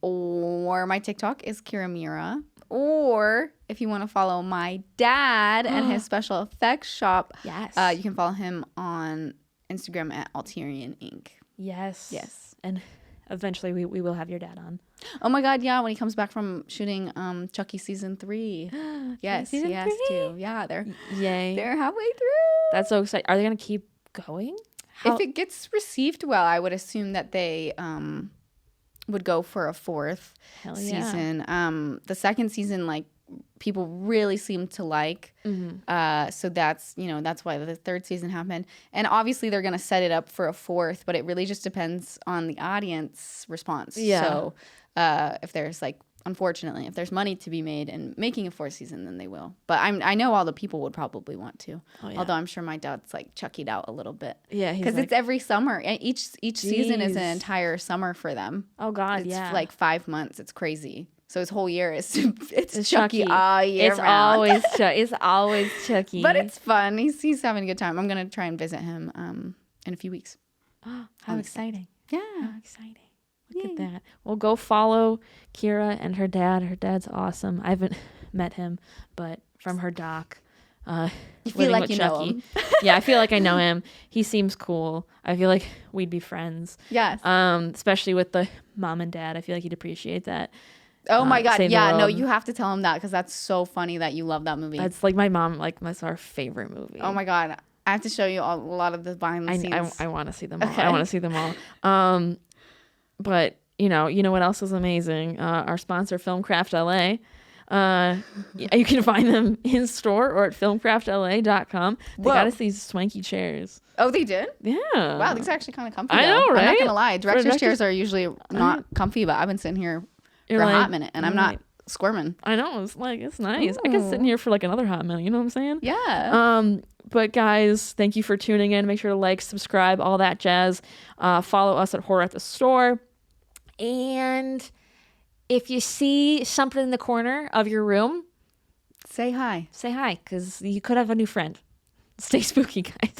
Or my TikTok is Kyra Mira. Or if you want to follow my dad and his special effects shop, Yes. you can follow him on Instagram at Alterian Inc. Yes. And eventually we will have your dad on. Oh my God, yeah, when he comes back from shooting Chucky season 3. Yes, season he has 3? to. Yeah, they're Yay. halfway through. That's so exciting. Are they going to keep going? If it gets received well, I would assume that they would go for a 4th Hell yeah. season. The second season, like, people really seem to like. So that's why the 3rd season happened. And obviously they're going to set it up for a 4th, but it really just depends on the audience response. Yeah. So if there's unfortunately, if there's money to be made in making a 4th season, then they will. But I know all the people would probably want to. Oh, yeah. Although I'm sure my dad's Chucky'd out a little bit. Yeah. Because it's every summer. Each season is an entire summer for them. Oh God, It's 5 months. It's crazy. So his whole year is it's Chucky all year It's round. It's always Chucky. But it's fun. He's having a good time. I'm gonna try and visit him in a few weeks. How exciting! Yeah, how exciting! Look at that. Well, go follow Kyra and her dad. Her dad's awesome. I haven't met him, but from her doc, you feel like you know him. Yeah, I feel like I know him. He seems cool. I feel like we'd be friends. Yes. Especially with the mom and dad. I feel like he'd appreciate that. Oh my God. Yeah, no, you have to tell him that because that's so funny that you love that movie. That's like my mom, that's our favorite movie. Oh my God. I have to show you a lot of the behind the scenes. I want to see them all. Okay. I want to see them all. But you know what else is amazing? Our sponsor, Filmcraft LA. You can find them in store or at filmcraftla.com. They got us these swanky chairs. Oh, they did? Yeah. Wow, these are actually kind of comfy. I know, right? I'm not gonna lie. Director's chairs are usually not comfy, but I've been sitting here for a hot minute and I'm not squirming. I know. It's nice. Ooh. I could sit in here for another hot minute. You know what I'm saying? Yeah. But guys, thank you for tuning in. Make sure to like, subscribe, all that jazz. Follow us at Horror at the Store. And if you see something in the corner of your room, say hi. Say hi, because you could have a new friend. Stay spooky, guys.